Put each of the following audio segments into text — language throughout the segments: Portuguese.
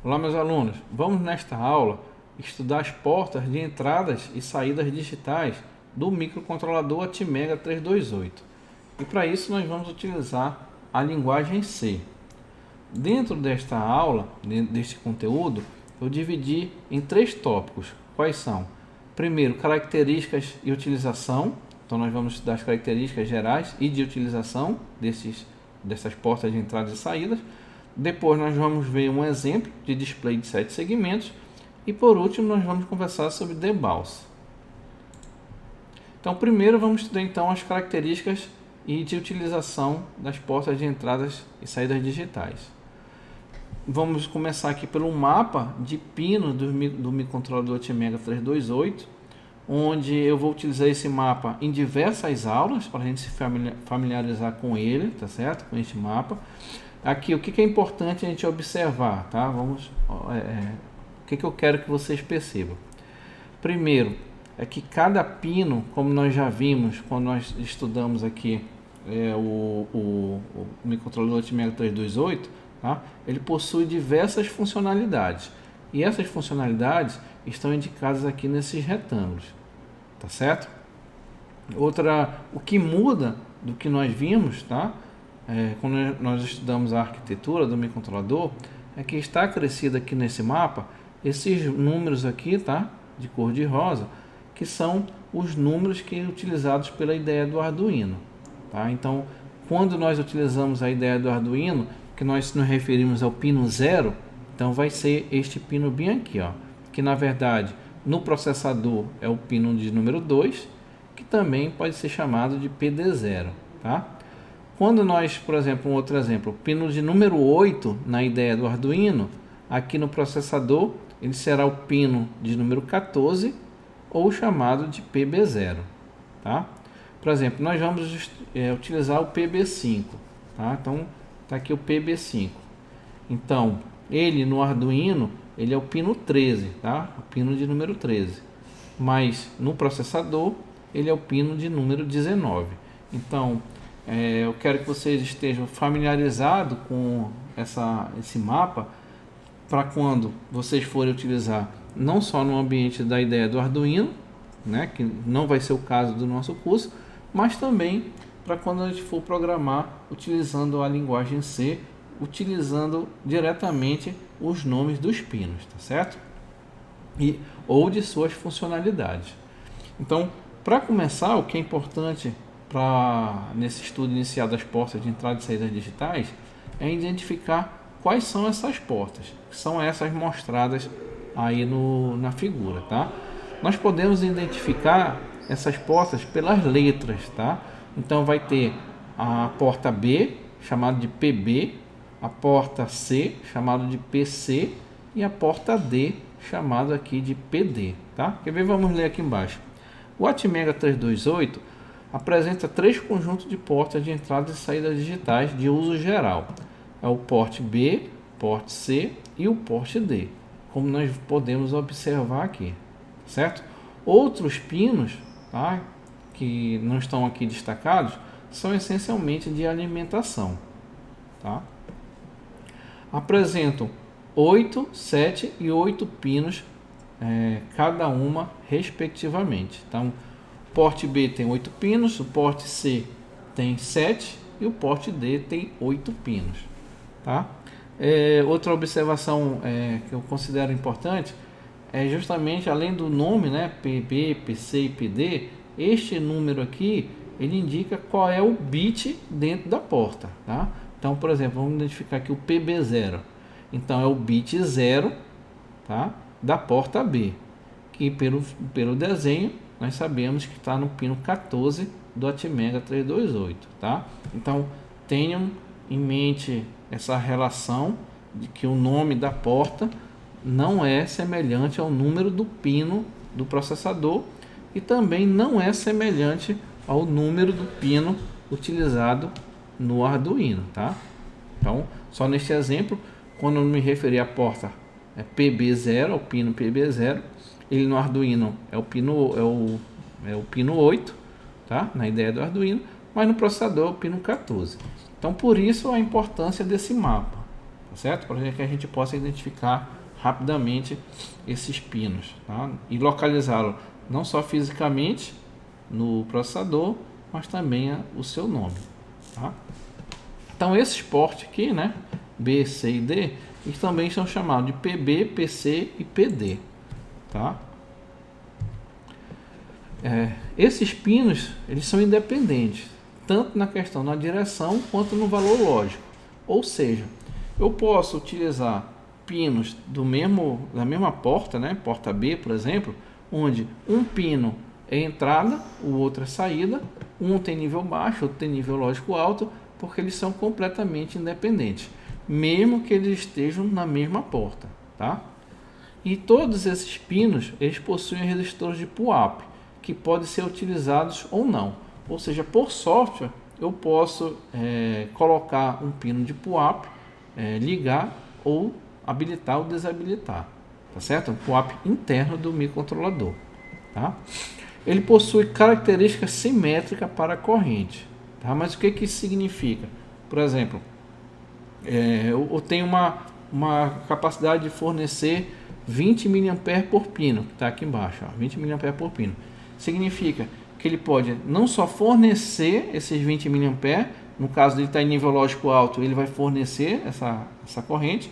Olá, meus alunos. Vamos nesta aula estudar as portas de entradas e saídas digitais do microcontrolador Atmega 328. E para isso nós vamos utilizar a linguagem C. Dentro desta aula, deste conteúdo, eu dividi em 3 tópicos. Quais são? Primeiro, características e utilização. Então nós vamos estudar as características gerais e de utilização dessas portas de entradas e saídas. Depois nós vamos ver um exemplo de display de 7 segmentos. E por último nós vamos conversar sobre debus. Então primeiro vamos estudar então as características e de utilização das portas de entradas e saídas digitais. Vamos começar aqui pelo mapa de pino do microcontrolador Atmega 328, onde eu vou utilizar esse mapa em diversas aulas para a gente se familiarizar com ele, tá certo? Com este mapa. Aqui o que é importante a gente observar, tá? O que eu quero que vocês percebam. Primeiro, é que cada pino, como nós já vimos quando nós estudamos aqui o microcontrolador Atmega 328, tá? Ele possui diversas funcionalidades. E essas funcionalidades estão indicadas aqui nesses retângulos, tá certo? O que muda do que nós vimos, tá? Quando nós estudamos a arquitetura do microcontrolador, é que está acrescido aqui nesse mapa esses números aqui, tá? De cor de rosa, que são os números que utilizados pela ideia do Arduino, tá? Então, quando nós utilizamos a ideia do Arduino, que nós nos referimos ao pino 0, então vai ser este pino bem aqui, ó, que na verdade no processador é o pino de número 2, que também pode ser chamado de PD0, tá? Quando nós, por exemplo, um outro exemplo, pino de número 8 na ideia do Arduino, aqui no processador ele será o pino de número 14 ou chamado de PB0, tá? Por exemplo, nós vamos utilizar o PB5, tá? Então tá aqui o PB5. Então, ele no Arduino, ele é o pino 13, tá? O pino de número 13. Mas no processador, ele é o pino de número 19. Então, eu quero que vocês estejam familiarizados com esse mapa para quando vocês forem utilizar, não só no ambiente da ideia do Arduino, né, que não vai ser o caso do nosso curso, mas também para quando a gente for programar utilizando a linguagem C, utilizando diretamente os nomes dos pinos, tá certo? Ou de suas funcionalidades. Então, para começar, o que é importante nesse estudo inicial das portas de entrada e saída digitais é identificar quais são essas portas, que são essas mostradas aí na figura, tá? Nós podemos identificar essas portas pelas letras, tá? Então vai ter a porta B, chamada de PB, a porta C, chamada de PC, e a porta D, chamada aqui de PD, tá? Quer ver? Vamos ler aqui embaixo. O Atmega 328 apresenta 3 conjuntos de portas de entrada e saída digitais de uso geral. É o porte B, porte C e o porte D, como nós podemos observar aqui, certo? Outros pinos, tá, que não estão aqui destacados, são essencialmente de alimentação, tá? Apresentam 8, 7 e 8 pinos, cada uma respectivamente. Então, o porte B tem 8 pinos, o porte C tem 7 e o porte D tem 8 pinos, tá? Outra observação que eu considero importante é justamente, além do nome, né, PB, PC e PD, este número aqui, ele indica qual é o bit dentro da porta, tá? Então, por exemplo, vamos identificar aqui o PB0. Então, é o bit 0, tá, da porta B, que pelo desenho, nós sabemos que está no pino 14 do Atmega 328, tá? Então, tenham em mente essa relação de que o nome da porta não é semelhante ao número do pino do processador e também não é semelhante ao número do pino utilizado no Arduino, tá? Então, só neste exemplo, quando eu me referir à porta PB0, ao pino PB0, ele no Arduino é o pino 8, tá? Na ideia do Arduino, mas no processador é o pino 14. Então, por isso a importância desse mapa, tá certo? Para que a gente possa identificar rapidamente esses pinos, tá? E localizá-lo não só fisicamente no processador, mas também o seu nome, tá? Então esses ports aqui, né, B, C e D, eles também são chamados de PB, PC e PD, tá? Esses pinos, eles são independentes, tanto na questão da direção quanto no valor lógico. Ou seja, eu posso utilizar pinos da mesma porta, né, porta B, por exemplo, onde um pino é entrada, o outro é saída, um tem nível baixo, outro tem nível lógico alto, porque eles são completamente independentes, mesmo que eles estejam na mesma porta, tá? E todos esses pinos, eles possuem resistores de pull-up, que podem ser utilizados ou não. Ou seja, por software, eu posso colocar um pino de pull-up, ligar ou habilitar ou desabilitar, tá certo? Um pull-up interno do microcontrolador, tá? Ele possui características simétricas para a corrente, tá? Mas o que isso significa? Por exemplo, eu tenho uma capacidade de fornecer 20 mA por pino, que está aqui embaixo, ó, 20 mA por pino. Significa que ele pode não só fornecer esses 20 mA, no caso de ele estar em nível lógico alto, ele vai fornecer essa corrente,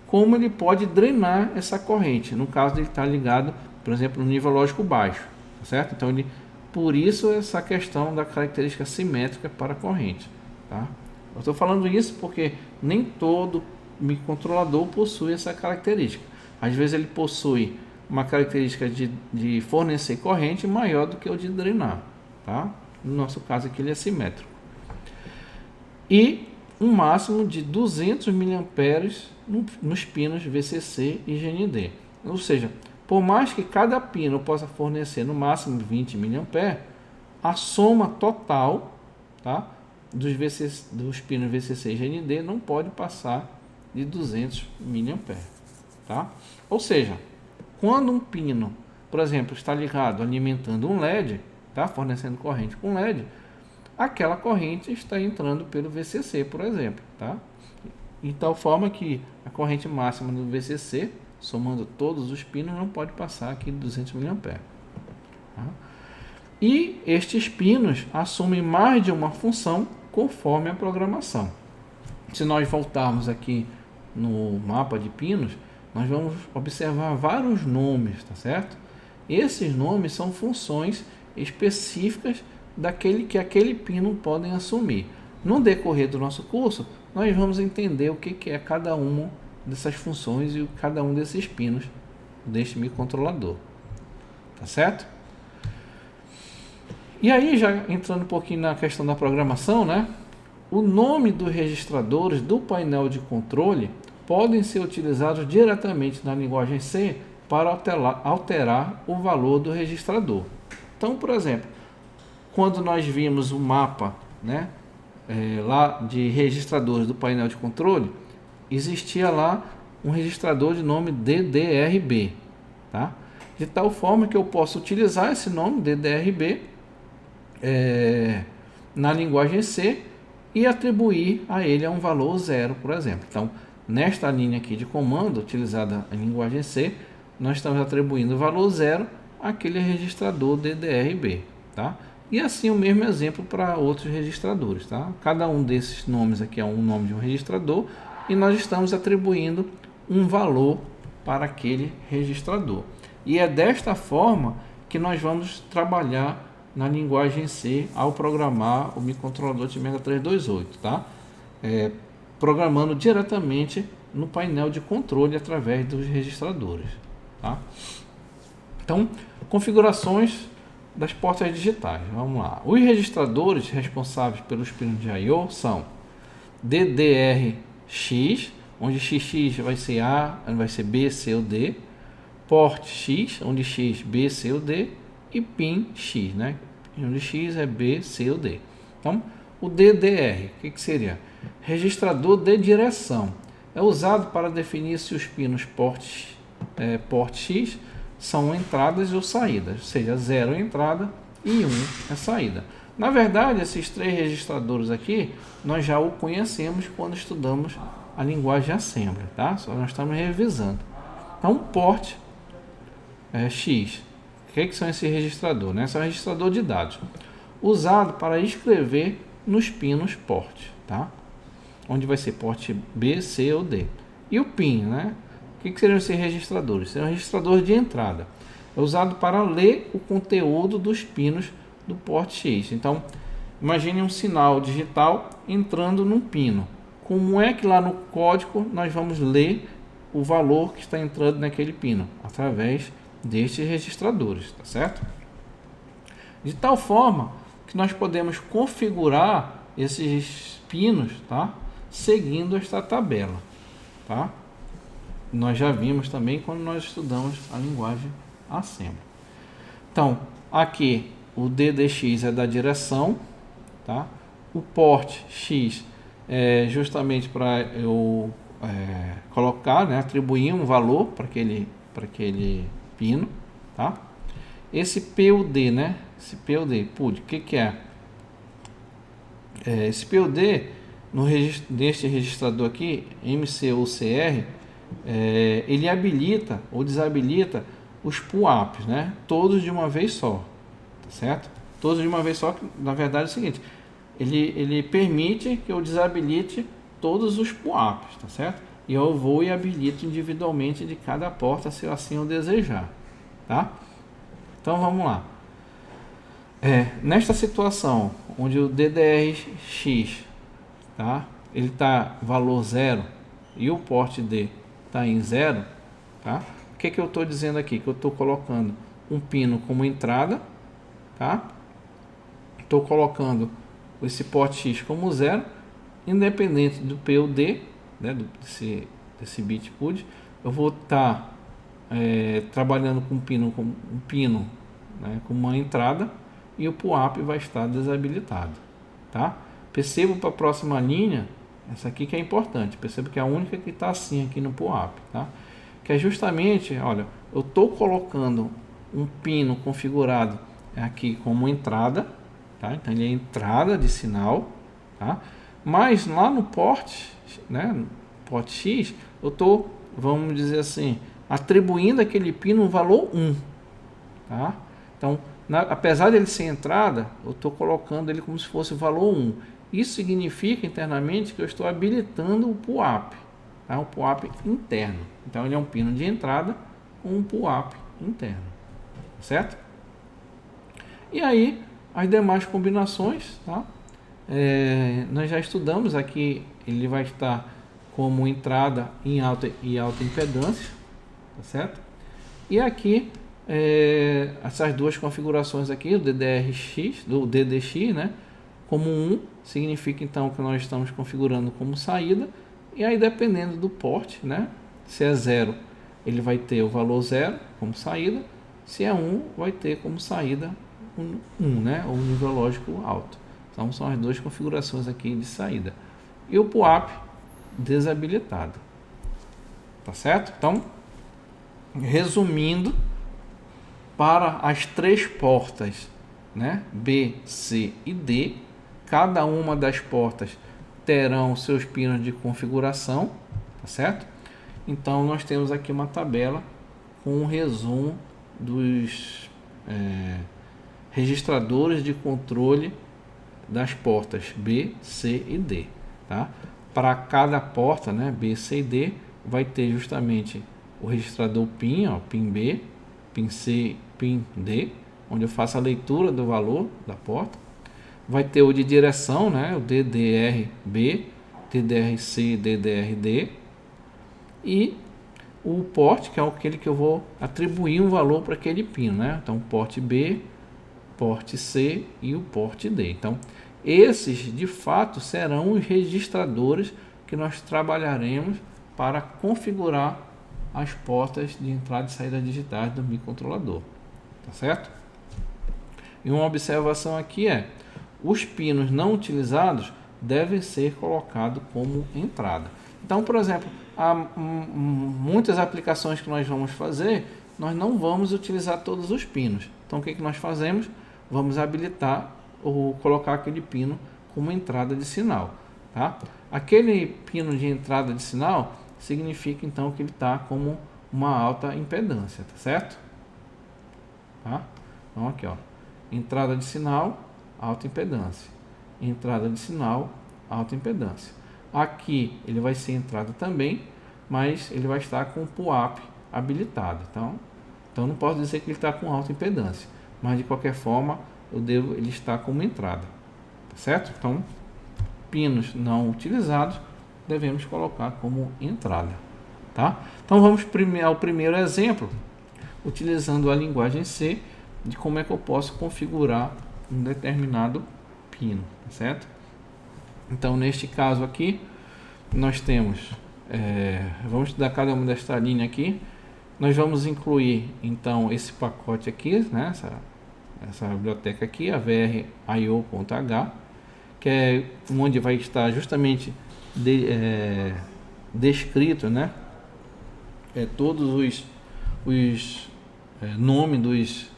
como ele pode drenar essa corrente, no caso de ele estar ligado, por exemplo, no nível lógico baixo, tá certo? Então, por isso essa questão da característica simétrica para a corrente, tá? Eu estou falando isso porque nem todo microcontrolador possui essa característica. Às vezes ele possui uma característica de fornecer corrente maior do que o de drenar, tá? No nosso caso aqui ele é simétrico. E um máximo de 200 mA nos pinos VCC e GND. Ou seja, por mais que cada pino possa fornecer no máximo 20 mA, a soma total, tá, dos pinos VCC e GND não pode passar de 200 mA, tá? Ou seja, quando um pino, por exemplo, está ligado alimentando um LED, tá, fornecendo corrente com LED, aquela corrente está entrando pelo VCC, por exemplo, tá? De tal forma que a corrente máxima do VCC, somando todos os pinos, não pode passar aqui de 200 mA. Tá? E estes pinos assumem mais de uma função conforme a programação. Se nós voltarmos aqui no mapa de pinos, nós vamos observar vários nomes, tá certo? Esses nomes são funções específicas que aquele pino podem assumir. No decorrer do nosso curso, nós vamos entender o que é cada uma dessas funções e cada um desses pinos deste microcontrolador, tá certo? E aí, já entrando um pouquinho na questão da programação, né? O nome dos registradores do painel de controle podem ser utilizados diretamente na linguagem C para alterar o valor do registrador. Então, por exemplo, quando nós vimos o mapa, né, lá de registradores do painel de controle, existia lá um registrador de nome DDRB, tá? De tal forma que eu posso utilizar esse nome DDRB na linguagem C e atribuir a ele um valor 0, por exemplo. Então, nesta linha aqui de comando utilizada em linguagem C, nós estamos atribuindo o valor 0 àquele registrador DDRB, tá? E assim o mesmo exemplo para outros registradores, tá? Cada um desses nomes aqui é um nome de um registrador e nós estamos atribuindo um valor para aquele registrador. E é desta forma que nós vamos trabalhar na linguagem C ao programar o microcontrolador Tmega 328, tá? Programando diretamente no painel de controle através dos registradores, tá? Então, configurações das portas digitais. Vamos lá. Os registradores responsáveis pelos pinos de I/O são DDRX, onde XX vai ser A, vai ser B, C ou D, Port X, onde X, B, C ou D, e Pin X, né? Onde X é B, C ou D. Então, o DDR, o que seria? Registrador de direção. É usado para definir se os pinos Port X são entradas ou saídas, ou seja, 0 é entrada e 1 é saída. Na verdade, esses três registradores aqui, nós já o conhecemos quando estudamos a linguagem Assembly, tá? Só nós estamos revisando. Então, port X. O que são esses registradores? Né? São registrador de dados usado para escrever nos pinos port, tá? Onde vai ser port B, C ou D. E o PIN, né? O que seriam esses registradores? Seriam registradores de entrada. É usado para ler o conteúdo dos pinos do port X. Então, imagine um sinal digital entrando num pino. Como é que lá no código nós vamos ler o valor que está entrando naquele pino? Através destes registradores, tá certo? De tal forma que nós podemos configurar esses pinos, tá? Seguindo esta tabela, tá? Nós já vimos também quando nós estudamos a linguagem Assembly. Então, aqui o DDX é da direção, tá? O port X é justamente para eu colocar, né, atribuir um valor para aquele pino, tá? Esse PUD, né? Esse PUD, o que é? Esse PUD neste registrador aqui, MCUCR, ele habilita ou desabilita os PUAPs, né? Todos de uma vez só, tá certo? Todos de uma vez só, que na verdade é o seguinte, ele permite que eu desabilite todos os PUAPs, tá certo? E eu vou e habilito individualmente de cada porta, se assim eu desejar, tá? Então vamos lá. Nesta situação, onde o DDRX, tá? Ele está valor 0 e o port D está em 0, tá? O que eu estou dizendo aqui? Que eu estou colocando um pino como entrada, tá? Estou colocando esse port X como 0, independente do PUD, né? Desse bit PUD, eu vou estar trabalhando com um pino, né? Com uma entrada, e o PUAP vai estar desabilitado, tá? Percebo para a próxima linha, essa aqui que é importante, percebo que é a única que está assim aqui no PUAP, tá? Que é justamente, olha, eu estou colocando um pino configurado aqui como entrada, tá? Então ele é entrada de sinal, tá? Mas lá no port, né, no port X, eu estou, vamos dizer assim, atribuindo aquele pino um valor 1, tá? Então, apesar dele ser entrada, eu estou colocando ele como se fosse o valor 1. Isso significa internamente que eu estou habilitando o PUAP, tá? Um PUAP interno. Então ele é um pino de entrada com um PUAP interno, certo? E aí as demais combinações, tá? Nós já estudamos aqui, ele vai estar como entrada em alta e alta impedância, tá certo? E aqui essas duas configurações aqui, o DDRX, do DDX, né? Como 1 significa então que nós estamos configurando como saída, e aí dependendo do port, né? Se é 0, ele vai ter o valor 0 como saída, se é 1, vai ter como saída 1, né? Ou um nível lógico alto. Então são as duas configurações aqui de saída. E o PUAP desabilitado. Tá certo? Então, resumindo, para as três portas, né, B, C e D, cada uma das portas terão seus pinos de configuração, tá certo? Então nós temos aqui uma tabela com um resumo dos registradores de controle das portas B, C e D, tá? Para cada porta, né, B, C e D, vai ter justamente o registrador PIN, ó, PIN B, PIN C, PIN D, onde eu faço a leitura do valor da porta. Vai ter o de direção, né, o DDR-B, DDR-C, DDR-D, e o port, que é aquele que eu vou atribuir um valor para aquele pino, né? Então, port B, port C e o port D. Então, esses de fato serão os registradores que nós trabalharemos para configurar as portas de entrada e saída digitais do microcontrolador, tá certo? E uma observação aqui os pinos não utilizados devem ser colocados como entrada. Então, por exemplo, há muitas aplicações que nós vamos fazer, nós não vamos utilizar todos os pinos. Então, o que nós fazemos? Vamos habilitar ou colocar aquele pino como entrada de sinal. tá? Aquele pino de entrada de sinal significa então que ele está como uma alta impedância, tá certo? Tá? Então aqui, ó, entrada de sinal, alta impedância, entrada de sinal, alta impedância. Aqui ele vai ser entrada também, mas ele vai estar com o PUAP habilitado. Então não posso dizer que ele está com alta impedância, mas de qualquer forma ele está como entrada, tá certo? Então pinos não utilizados devemos colocar como entrada, tá? Então vamos ao primeiro exemplo, utilizando a linguagem C, de como é que eu posso configurar um determinado pino, tá certo? Então neste caso aqui nós temos, vamos estudar cada uma desta linha aqui. Nós vamos incluir então esse pacote aqui, né? Essa biblioteca aqui, a VRIO.H, que é onde vai estar justamente descrito, né? Todos os nomes dos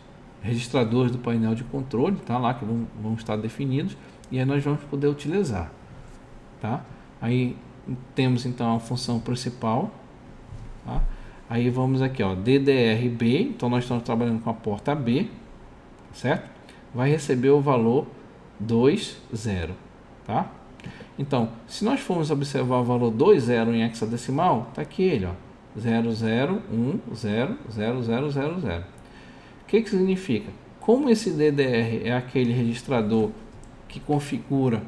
registradores do painel de controle, tá lá, que vão estar definidos, e aí nós vamos poder utilizar, tá? Aí temos então a função principal, tá? Aí vamos aqui, ó, DDRB, então nós estamos trabalhando com a porta B, certo? Vai receber o valor 20, tá? Então, se nós formos observar o valor 20 em hexadecimal, tá aqui ele, ó, 00100000. O que significa? Como esse DDR é aquele registrador que configura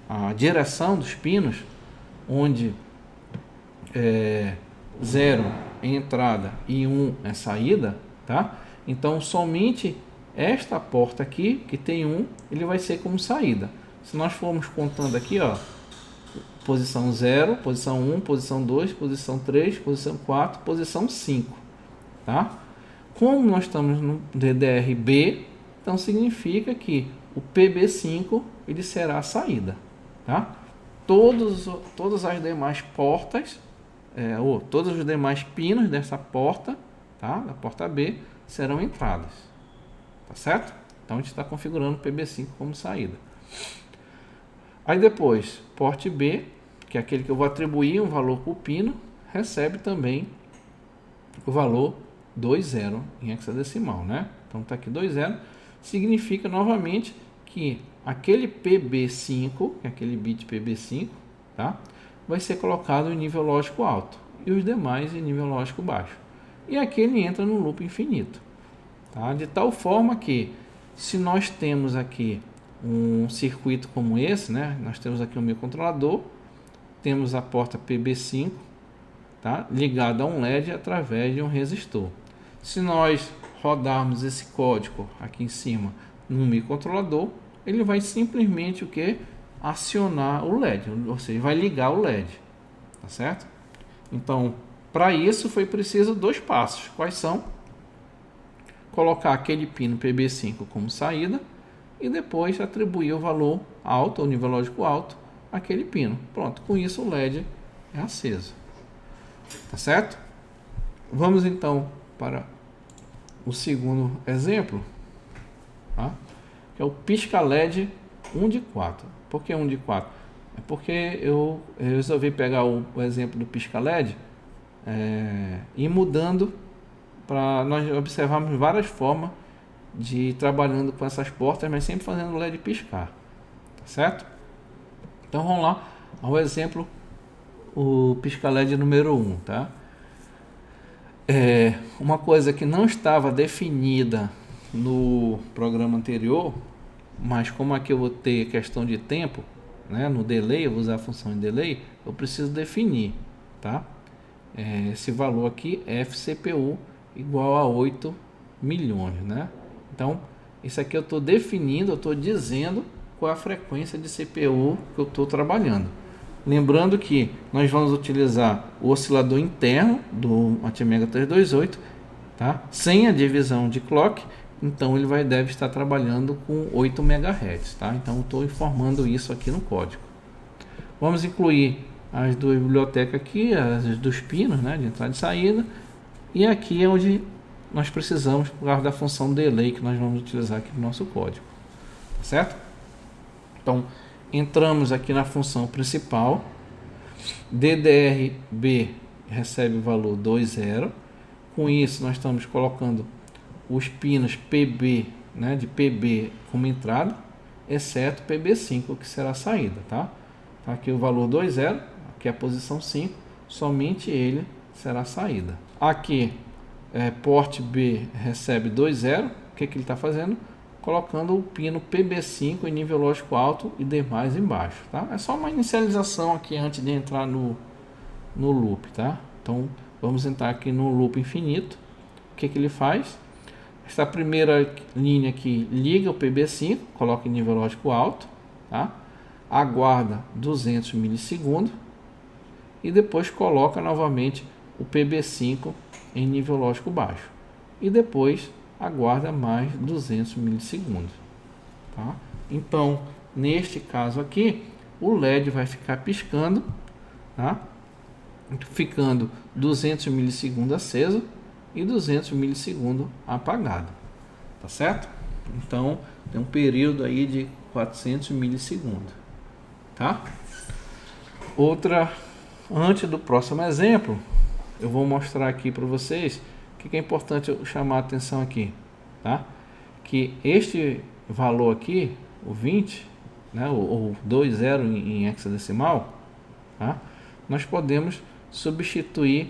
a direção dos pinos, onde 0 é entrada e 1 é saída, tá? Então somente esta porta aqui, que tem 1, ele vai ser como saída. Se nós formos contando aqui, ó, posição 0, posição 1, posição 2, posição 3, posição 4, posição 5, tá? Como nós estamos no DDR-B, então significa que o PB5 ele será a saída, tá? Todas as demais portas, ou todos os demais pinos dessa porta, tá? Da porta B, serão entradas, tá certo? Então a gente está configurando o PB5 como saída. Aí depois, porte B, que é aquele que eu vou atribuir um valor para o pino, recebe também o valor 20 em hexadecimal, né? Então está aqui 20, significa novamente que aquele PB5, que é aquele bit PB5, tá? Vai ser colocado em nível lógico alto e os demais em nível lógico baixo. E aqui ele entra no loop infinito, tá? De tal forma que, se nós temos aqui um circuito como esse, né? Nós temos aqui o microcontrolador, temos a porta PB5, tá? Ligada a um LED através de um resistor. Se nós rodarmos esse código aqui em cima no microcontrolador, ele vai simplesmente o que? Acionar o LED, ou seja, vai ligar o LED, tá certo? Então, para isso foi preciso 2 passos. Quais são? Colocar aquele pino PB5 como saída e depois atribuir o valor alto, o nível lógico alto, àquele pino. Pronto, com isso o LED é aceso, tá certo? Vamos então para o segundo exemplo, tá? Que é o pisca LED 1 de 4. Por que 1 de 4? É porque eu resolvi pegar o exemplo do pisca LED e ir mudando para nós observarmos várias formas de ir trabalhando com essas portas, mas sempre fazendo o LED piscar, tá certo? Então vamos lá ao exemplo, o pisca LED número 1, tá? Uma coisa que não estava definida no programa anterior, mas como aqui eu vou ter questão de tempo, né, no delay, eu vou usar a função de delay, eu preciso definir, tá? Esse valor aqui, FCPU, igual a 8 milhões, né? Então, isso aqui eu estou definindo, eu estou dizendo qual é a frequência de CPU que eu estou trabalhando. Lembrando que nós vamos utilizar o oscilador interno do Atmega 328, tá? Sem a divisão de clock, então ele deve estar trabalhando com 8 MHz, tá? Então eu estou informando isso aqui no código. Vamos incluir as 2 bibliotecas aqui, as dos pinos, né, de entrada e saída, e aqui é onde nós precisamos por causa da função delay que nós vamos utilizar aqui no nosso código, tá certo? Então entramos aqui na função principal, DDRB recebe o valor 2,0. Com isso nós estamos colocando os pinos PB, né, de PB como entrada, exceto PB5, que será a saída, tá? Então aqui o valor 2,0, aqui é a posição 5, somente ele será a saída. Aqui porte B recebe 2,0, o que ele está fazendo? Colocando o pino PB5 em nível lógico alto e demais embaixo, tá? É só uma inicialização aqui antes de entrar no loop, tá? Então vamos entrar aqui no loop infinito. O que ele faz? Esta primeira linha aqui liga o PB5, coloca em nível lógico alto, tá? Aguarda 200 milissegundos e depois coloca novamente o PB5 em nível lógico baixo e depois aguarda mais 200 milissegundos, tá? Então, neste caso aqui, o LED vai ficar piscando, tá? Ficando 200 milissegundos aceso e 200 milissegundos apagado, tá certo? Então, tem um período aí de 400 milissegundos, tá? Antes do próximo exemplo, eu vou mostrar aqui para vocês o que é importante eu chamar a atenção aqui, tá? Que este valor aqui, o 20, né, ou 20 em hexadecimal, tá? Nós podemos substituir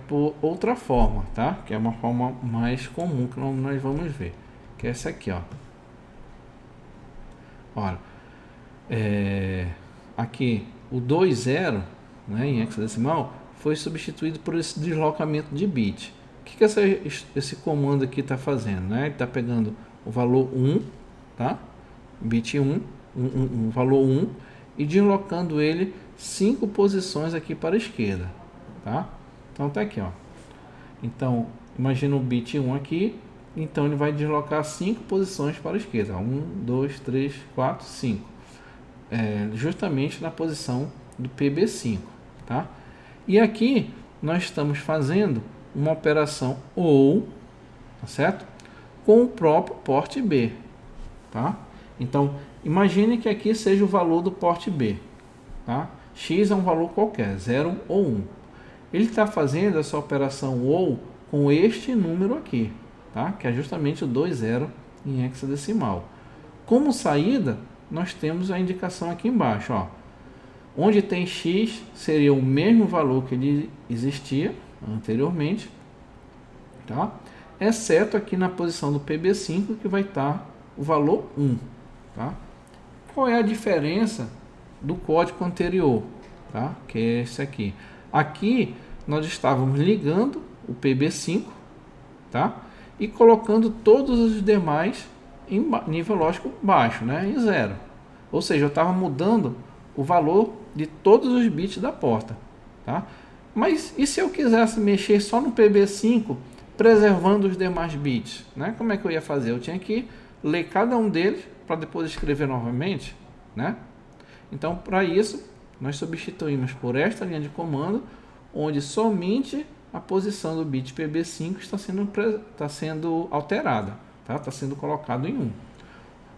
por outra forma, tá? Que é uma forma mais comum que nós vamos ver, que é essa aqui, ó. Olha, aqui o 20, né, em hexadecimal foi substituído por esse deslocamento de bit. O que esse comando aqui está fazendo, né? Ele está pegando o valor 1, tá? Bit 1, valor 1 e deslocando ele 5 posições aqui para a esquerda, tá? Então tá aqui, ó. Então, imagina o bit 1 aqui, então ele vai deslocar 5 posições para a esquerda. 1, 2, 3, 4, 5. Justamente na posição do PB5, tá? E aqui nós estamos fazendo uma operação OU, tá certo? Com o próprio porte B, tá? Então, imagine que aqui seja o valor do porte B, tá? X é um valor qualquer, 0 ou 1. Ele está fazendo essa operação OU com este número aqui, tá? Que é justamente o 20 em hexadecimal. Como saída, nós temos a indicação aqui embaixo, ó. Onde tem X seria o mesmo valor que ele existia anteriormente, tá? Exceto aqui na posição do PB5 que vai estar o valor 1, tá? Qual é a diferença do código anterior, tá? Que é esse aqui. Aqui nós estávamos ligando o PB5, tá? E colocando todos os demais em nível lógico baixo, né? Em 0. Ou seja, eu estava mudando o valor de todos os bits da porta, tá? Mas e se eu quisesse mexer só no PB5, preservando os demais bits, né? Como é que eu ia fazer? Eu tinha que ler cada um deles para depois escrever novamente, né? Então, para isso, nós substituímos por esta linha de comando, onde somente a posição do bit PB5 está sendo alterada, tá? Está sendo colocado em 1.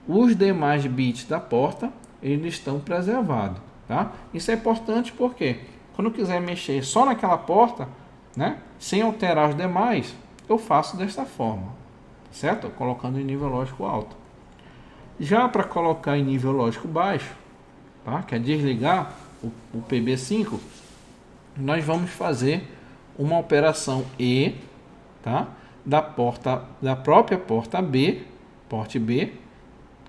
Os demais bits da porta, eles estão preservados, tá? Isso é importante porque quando eu quiser mexer só naquela porta, né, sem alterar os demais, eu faço desta forma, certo? Colocando em nível lógico alto. Já para colocar em nível lógico baixo, tá? Que é desligar o PB5, nós vamos fazer uma operação E, tá? Da própria porta B, porte B,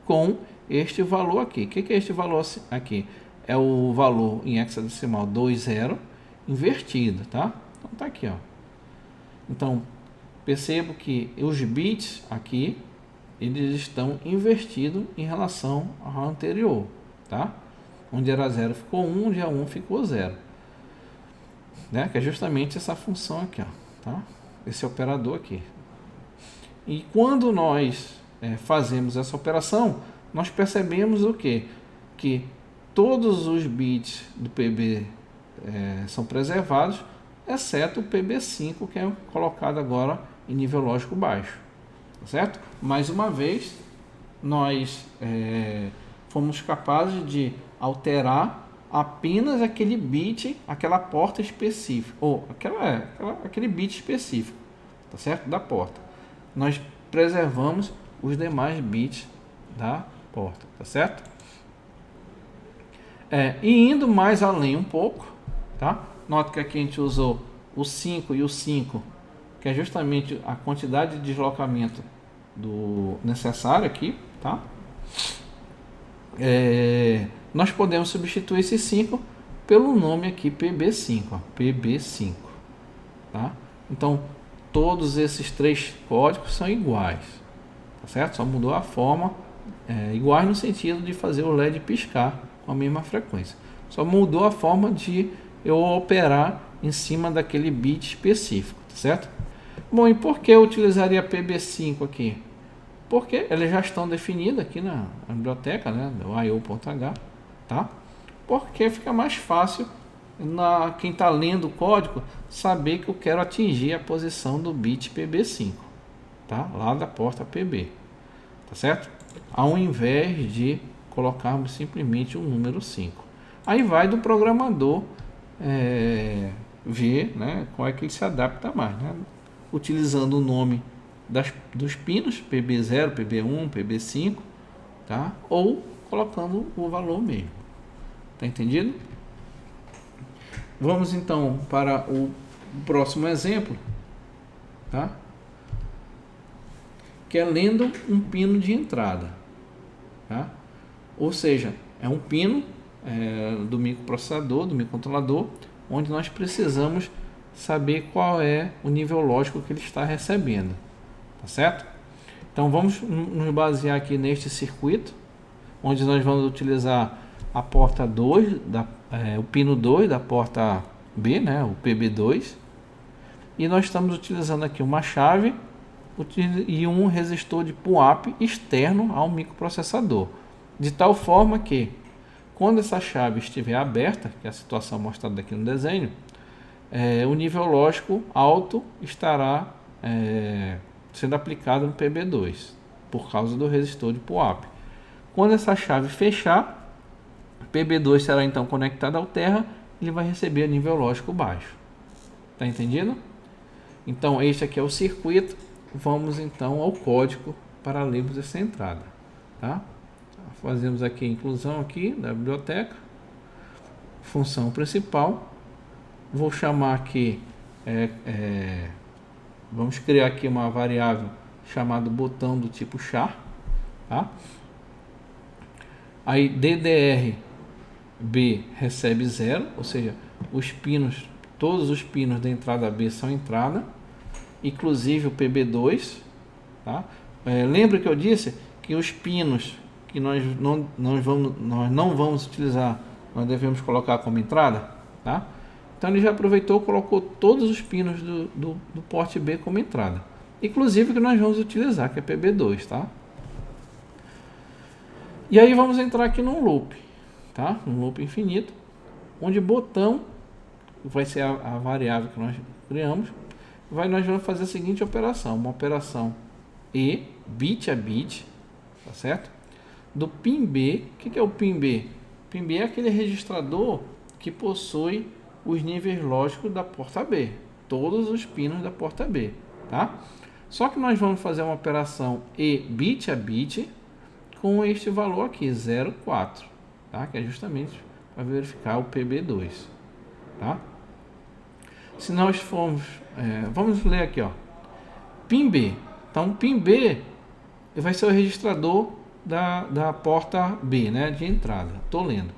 com este valor aqui. O que é este valor aqui? É o valor em hexadecimal 20 invertido, tá? Então tá aqui, ó. Então percebo que os bits aqui eles estão invertidos em relação ao anterior, tá? Onde era 0 ficou 1, onde é 1 ficou 0, né? Que é justamente essa função aqui, ó, tá? Esse operador aqui. E quando nós fazemos essa operação, nós percebemos o quê? Que todos os bits do PB são preservados, exceto o PB5, que é colocado agora em nível lógico baixo, certo? Mais uma vez, nós fomos capazes de alterar apenas aquele bit, aquela porta específica, ou aquele bit específico, tá certo? Da porta. Nós preservamos os demais bits da porta, tá certo? E indo mais além um pouco, tá? Nota que aqui a gente usou o 5 e o 5, que é justamente a quantidade de deslocamento necessário aqui, tá? Nós podemos substituir esse 5 pelo nome aqui PB5, ó, PB5, tá? Então, todos esses três códigos são iguais, tá certo? Só mudou a forma, iguais no sentido de fazer o LED piscar com a mesma frequência. Só mudou a forma de eu operar em cima daquele bit específico, tá certo? Bom, e por que eu utilizaria PB5 aqui? Porque elas já estão definidas aqui na biblioteca, né, do io.h, tá? Porque fica mais fácil quem está lendo o código saber que eu quero atingir a posição do bit PB5, tá? Lá da porta PB, tá certo? Ao invés de colocarmos simplesmente o número 5. Aí vai do programador ver, né, qual é que ele se adapta mais, né? Utilizando o nome dos pinos, PB0, PB1, PB5, tá? Ou colocando o valor mesmo. Tá entendido? Vamos então para o próximo exemplo, tá? Que é lendo um pino de entrada, tá? Ou seja, é um pino do microprocessador, do microcontrolador, onde nós precisamos saber qual é o nível lógico que ele está recebendo, tá certo? Então vamos nos basear aqui neste circuito, onde nós vamos utilizar a porta 2, o pino 2 da porta B, né, o PB2, e nós estamos utilizando aqui uma chave e um resistor de pull-up externo ao microprocessador, de tal forma que quando essa chave estiver aberta, que é a situação mostrada aqui no desenho, o nível lógico alto estará sendo aplicado no PB2, por causa do resistor de pull-up. Quando essa chave fechar, o PB2 será então conectado ao terra e ele vai receber nível lógico baixo. Tá entendido? Então este aqui é o circuito. Vamos então ao código para lermos essa entrada, tá? Fazemos aqui a inclusão aqui da biblioteca, função principal. Vou chamar aqui, vamos criar aqui uma variável chamada botão do tipo char, tá? Aí DDR B recebe 0, ou seja, todos os pinos da entrada B são entrada, inclusive o PB2, tá? Lembra que eu disse que os pinos que nós não vamos utilizar, nós devemos colocar como entrada, tá? Então ele já aproveitou e colocou todos os pinos do porte B como entrada, inclusive o que nós vamos utilizar, que é PB2, tá? E aí vamos entrar aqui num loop, tá? Um loop infinito, onde botão vai ser a variável que nós criamos. Nós vamos fazer a seguinte operação, uma operação E, bit a bit, tá certo? Do pin B. O que é o pin B? Pin B é aquele registrador que possui os níveis lógicos da porta B, todos os pinos da porta B, tá? Só que nós vamos fazer uma operação E, bit a bit, com este valor aqui, 0,4, tá? Que é justamente para verificar o PB2, tá? Se nós formos, vamos ler aqui, ó, pin B. Então, pin B vai ser o registrador da porta B, né, de entrada. Estou lendo.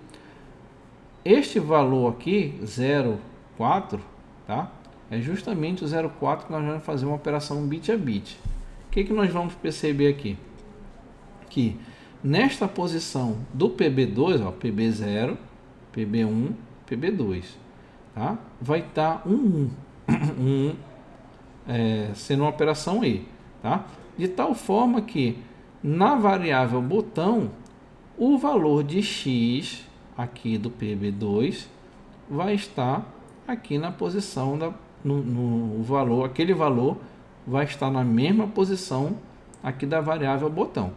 Este valor aqui, 0,4, tá? É justamente o 0,4 que nós vamos fazer uma operação bit a bit. O que nós vamos perceber aqui? Que nesta posição do PB2, ó, PB0, PB1, PB2, tá? Vai estar 1, sendo uma operação E, tá? De tal forma que na variável botão, o valor de X aqui do PB2 vai estar aqui na posição no valor, aquele valor vai estar na mesma posição aqui da variável botão.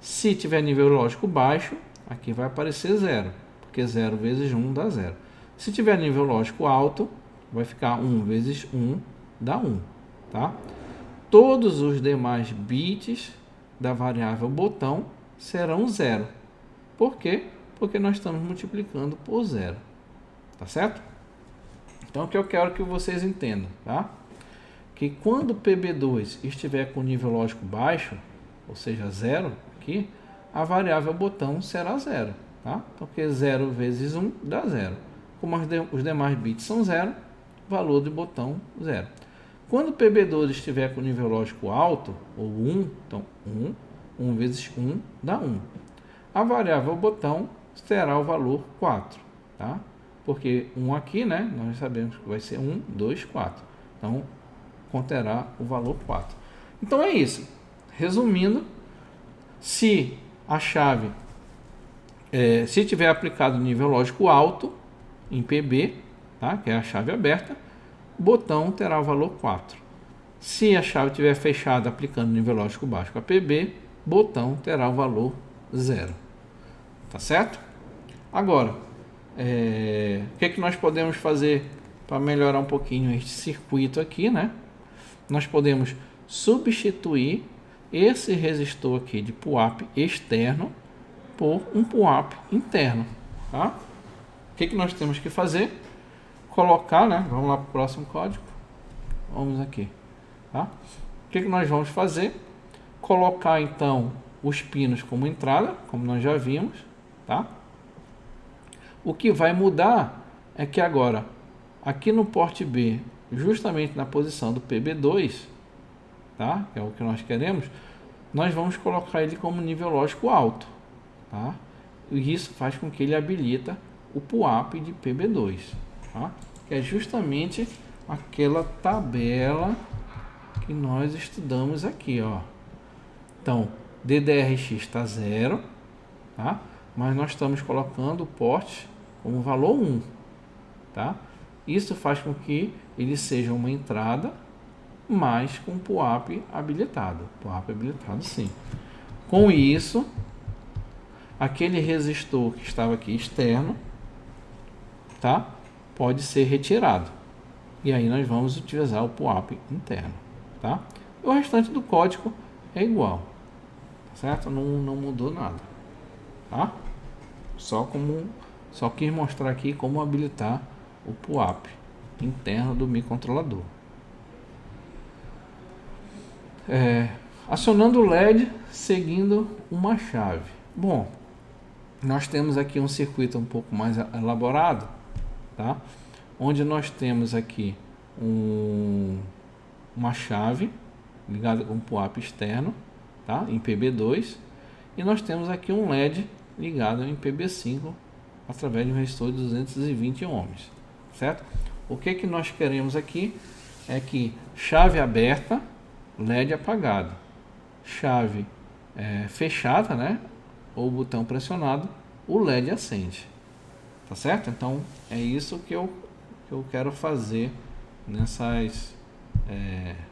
Se tiver nível lógico baixo, aqui vai aparecer 0, porque 0 vezes 1 dá 0. Se tiver nível lógico alto, vai ficar 1 vezes 1 dá 1, tá? Todos os demais bits da variável botão serão 0. Por quê? Porque nós estamos multiplicando por 0, tá certo? Então, o que eu quero que vocês entendam, tá? Que quando o PB2 estiver com nível lógico baixo, ou seja, 0 aqui, a variável botão será 0, tá? Porque 0 vezes 1 dá 0. Como os demais bits são 0, valor do botão 0. Quando o PB2 estiver com nível lógico alto, ou 1, então 1 vezes 1 dá 1. A variável botão terá o valor 4, tá? Porque 1 aqui, né, nós sabemos que vai ser 1, 2, 4. Então, conterá o valor 4. Então é isso. Resumindo, se a chave, se tiver aplicado nível lógico alto em PB, tá, que é a chave aberta, o botão terá o valor 4. Se a chave estiver fechada aplicando nível lógico baixo a PB, botão terá o valor 0. Tá certo? Agora, o que nós podemos fazer para melhorar um pouquinho este circuito aqui, né? Nós podemos substituir esse resistor aqui de PUAP externo por um PUAP interno, tá? O que nós temos que fazer? Colocar, né? Vamos lá para o próximo código. Vamos aqui, tá? O que nós vamos fazer? Colocar então os pinos como entrada, como nós já vimos, tá? O que vai mudar é que agora, aqui no porte B, justamente na posição do PB2, tá? Que é o que nós queremos, nós vamos colocar ele como nível lógico alto, tá? E isso faz com que ele habilita o PUAP de PB2, tá? Que é justamente aquela tabela que nós estudamos aqui, ó. Então, DDRX está 0, tá? Mas nós estamos colocando o porte como valor 1, tá? Isso faz com que ele seja uma entrada, mas com PUAP habilitado. PUAP habilitado, sim. Com isso, aquele resistor que estava aqui externo, tá? Pode ser retirado. E aí nós vamos utilizar o PUAP interno, tá? E o restante do código é igual, certo? Não mudou nada, tá? Só quis mostrar aqui como habilitar o PUAP interno do microcontrolador. Acionando o LED seguindo uma chave. Bom, nós temos aqui um circuito um pouco mais elaborado, tá? Onde nós temos aqui uma chave ligada com um PUAP externo, tá? Em PB2, e nós temos aqui um LED ligado em PB5 através de um resistor de 220 ohms, certo? O que nós queremos aqui é que chave aberta, LED apagado, chave fechada, né? Ou botão pressionado, o LED acende, tá certo? Então é isso que eu quero fazer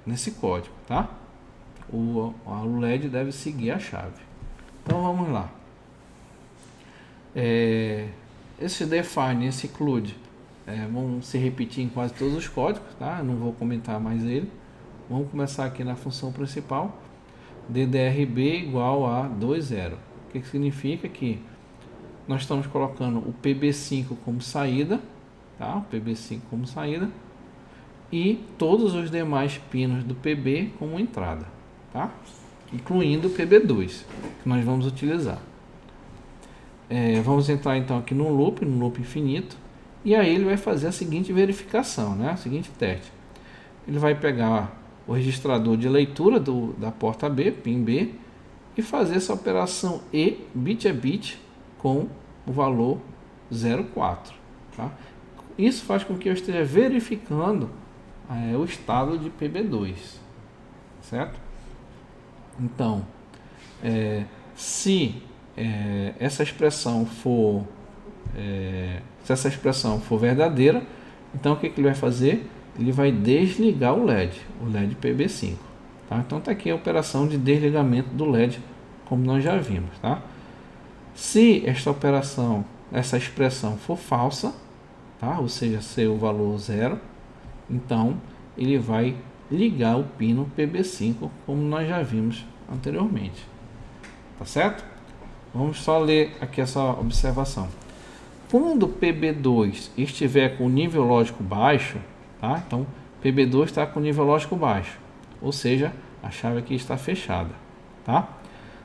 nesse código, tá? O LED deve seguir a chave. Então vamos lá. Esse define, esse include, vão se repetir em quase todos os códigos, tá? Eu não vou comentar mais ele. Vamos começar aqui na função principal. DDRB igual a 2,0. O que significa que nós estamos colocando o PB5 como saída, tá? O PB5 como saída e todos os demais pinos do PB como entrada, tá? Incluindo o PB2 que nós vamos utilizar. Vamos entrar então aqui no loop infinito, e aí ele vai fazer a seguinte verificação, né? O seguinte teste. Ele vai pegar o registrador de leitura da porta B, pin B, e fazer essa operação E bit a bit com o valor 0,4, tá? Isso faz com que eu esteja verificando o estado de PB2, certo? Então, se essa expressão for verdadeira, então o que ele vai fazer? Ele vai desligar o LED PB5, tá? Então está aqui a operação de desligamento do LED, como nós já vimos, tá? Se esta operação, essa expressão for falsa, tá? Ou seja, ser o valor zero, então ele vai ligar o pino PB5, como nós já vimos anteriormente. Tá certo? Vamos só ler aqui essa observação. Quando PB2 estiver com nível lógico baixo, tá? Então PB2 está com nível lógico baixo, ou seja, a chave aqui está fechada, tá?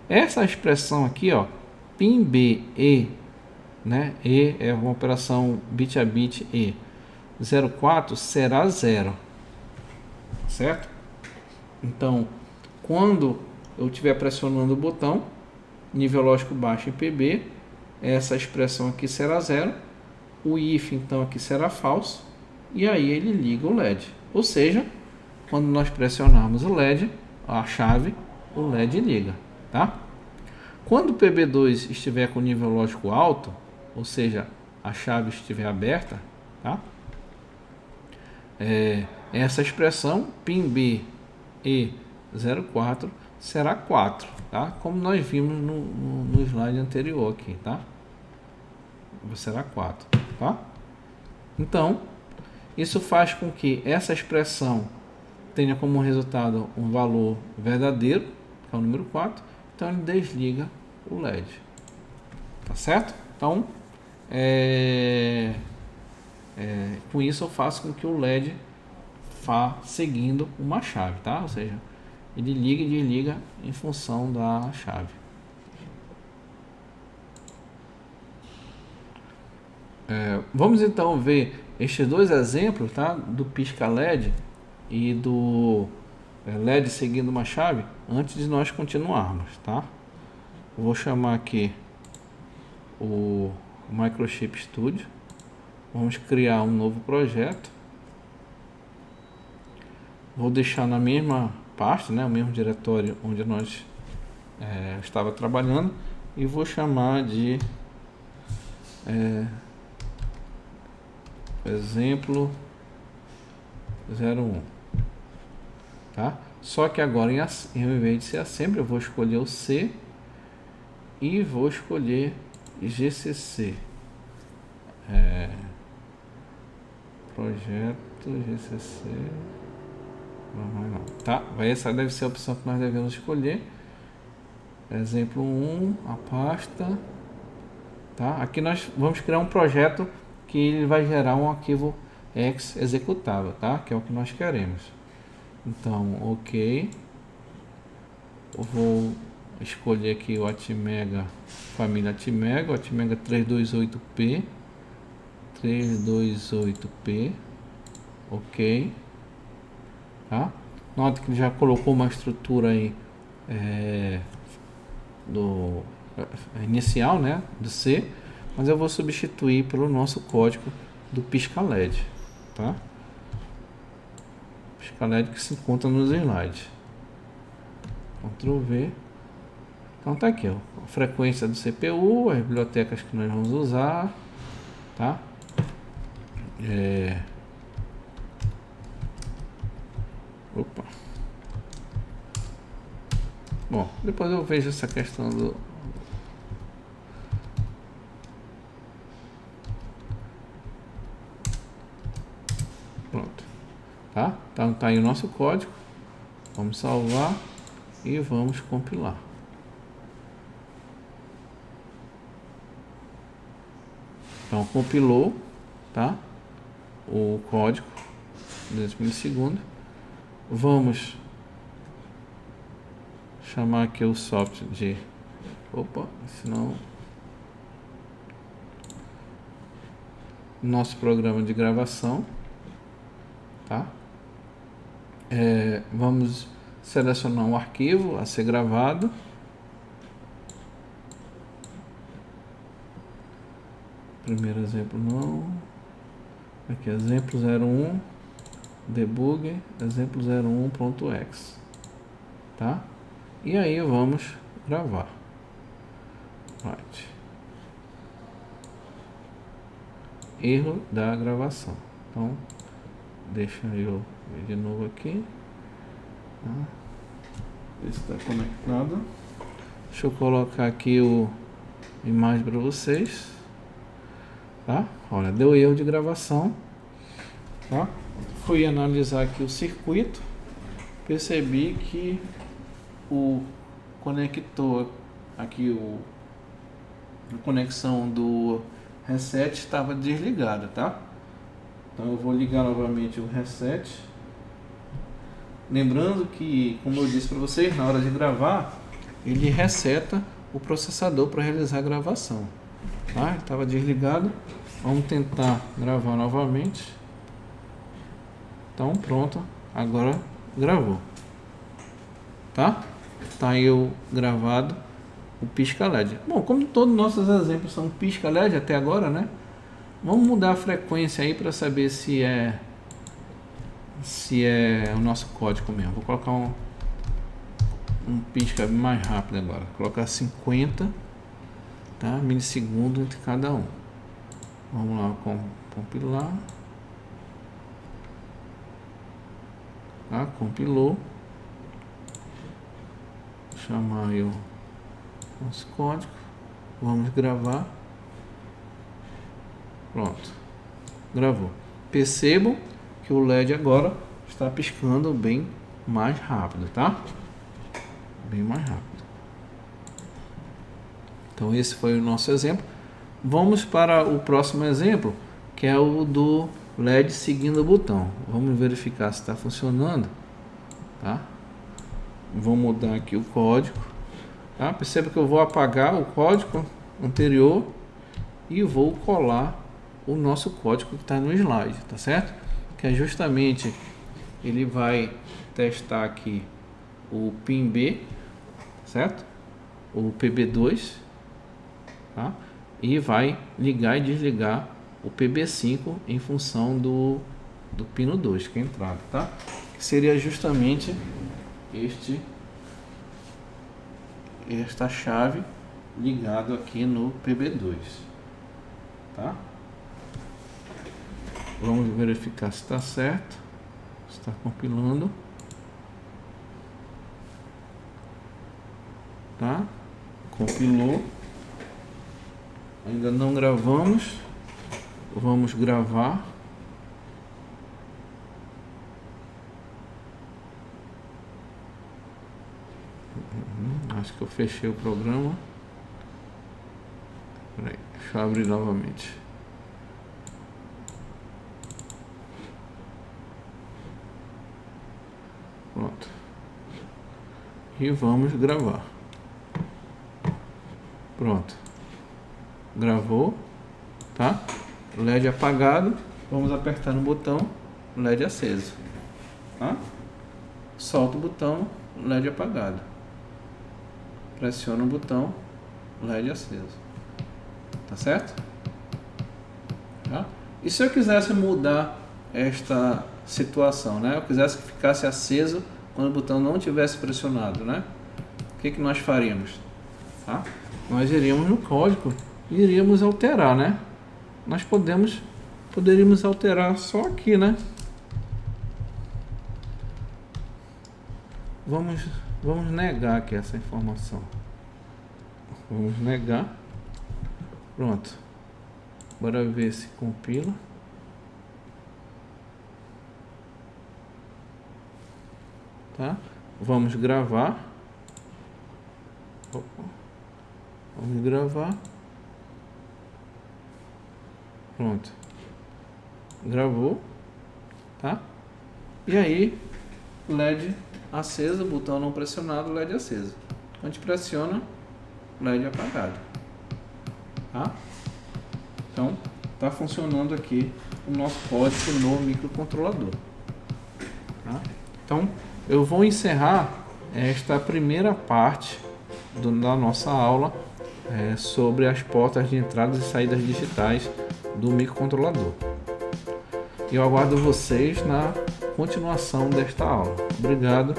Essa expressão aqui, ó, PIN-B E, né? E é uma operação bit a bit E, 04 será zero, certo? Então, quando eu estiver pressionando o botão, nível lógico baixo em PB, essa expressão aqui será zero, o if então aqui será falso, e aí ele liga o LED. Ou seja, quando nós pressionarmos o LED, a chave, o LED liga, tá? Quando o PB2 estiver com nível lógico alto, ou seja, a chave estiver aberta, tá? Essa expressão PIN-B E04 será 4, tá? Como nós vimos no slide anterior aqui, tá? Será 4, tá? Então, isso faz com que essa expressão tenha como resultado um valor verdadeiro, que é o número 4, então ele desliga o LED, tá certo? Então, com isso eu faço com que o LED vá seguindo uma chave, tá? Ou seja, ele liga e desliga em função da chave. Vamos então ver estes dois exemplos, tá? Do pisca LED e do LED seguindo uma chave, antes de nós continuarmos, tá? Vou chamar aqui o Microchip Studio. Vamos criar um novo projeto. Vou deixar na mesma pasta, né, o mesmo diretório onde nós estava trabalhando, e vou chamar de exemplo 01, tá? Só que agora em vez de ser assembly, eu vou escolher o C e vou escolher GCC, projeto GCC, não, tá? Essa deve ser a opção que nós devemos escolher. Exemplo 1, a pasta, tá? Aqui nós vamos criar um projeto que ele vai gerar um arquivo X executável, tá? Que é o que nós queremos. Então, ok. Eu vou escolher aqui o Atmega, família Atmega, o Atmega 328P, 328P, ok, tá? Nota que ele já colocou uma estrutura aí do inicial, né, do C, mas eu vou substituir pelo nosso código do pisca LED, tá? Pisca LED que se encontra nos slides. Ctrl V. Então tá aqui, ó, a frequência do CPU, as bibliotecas que nós vamos usar, tá? Opa. Bom, depois eu vejo essa questão do pronto, tá? Então tá aí o nosso código. Vamos salvar e vamos compilar. Então compilou, tá? O código 200 milissegundos. Vamos chamar aqui o software de senão nosso programa de gravação, tá? Vamos selecionar um arquivo a ser gravado. Primeiro exemplo não. Aqui exemplo 01 debug exemplo 01.x, tá? E aí vamos gravar. Right. Erro da gravação. Então deixa eu ver de novo aqui. Ver se está conectado. Deixa eu colocar aqui o imagem para vocês, tá? Olha, deu erro de gravação, tá? Fui analisar aqui o circuito, percebi que o conector aqui, a conexão do reset estava desligada, tá? Então eu vou ligar novamente o reset. Lembrando que, como eu disse para vocês, na hora de gravar, ele reseta o processador para realizar a gravação, tá? Estava desligado. Vamos tentar gravar novamente. Então pronto, agora gravou, tá? Tá aí o gravado, o pisca LED. Bom, como todos os nossos exemplos são pisca LED até agora, né? Vamos mudar a frequência aí para saber se é o nosso código mesmo. Vou colocar um pisca mais rápido agora. Vou colocar 50, tá? Milissegundos entre cada um. Vamos lá, compilar. Tá? Compilou. Vou chamar aí o nosso código. Vamos gravar. Pronto. Gravou. Percebam que o LED agora está piscando bem mais rápido, tá? Bem mais rápido. Então esse foi o nosso exemplo. Vamos para o próximo exemplo, que é o do LED seguindo o botão. Vamos verificar se está funcionando, tá? Vou mudar aqui o código, tá? Perceba que eu vou apagar o código anterior e vou colar o nosso código que está no slide, tá certo? Que é justamente, ele vai testar aqui o pin B, certo? O PB2, tá? E vai ligar e desligar o PB5 em função do pino 2, que é a entrada, tá? Que seria justamente esta chave ligado aqui no PB2, tá? Vamos verificar se está certo. Está compilando, tá? Compilou. Ainda não gravamos. Vamos gravar. Acho que eu fechei o programa. Peraí, deixa eu abrir novamente. Pronto. E vamos gravar. Pronto. Gravou, tá? LED apagado. Vamos apertar no botão, LED aceso, tá? Solta o botão, LED apagado. Pressiona o botão, LED aceso. Tá certo? Tá? E se eu quisesse mudar esta situação, né? Eu quisesse que ficasse aceso quando o botão não tivesse pressionado, né? O que nós faríamos? Tá? Nós iríamos no código e iríamos alterar, né? Nós poderíamos alterar só aqui, né? Vamos negar aqui essa informação. Vamos negar. Pronto. Bora ver se compila. Tá? Vamos gravar. Vamos gravar. Pronto. Gravou. Tá? E aí, LED aceso, botão não pressionado, LED aceso. A gente pressiona, LED apagado. Tá? Então, tá funcionando aqui o nosso código no microcontrolador. Tá? Então, eu vou encerrar esta primeira parte da nossa aula sobre as portas de entradas e saídas digitais do microcontrolador. E eu aguardo vocês na continuação desta aula. Obrigado.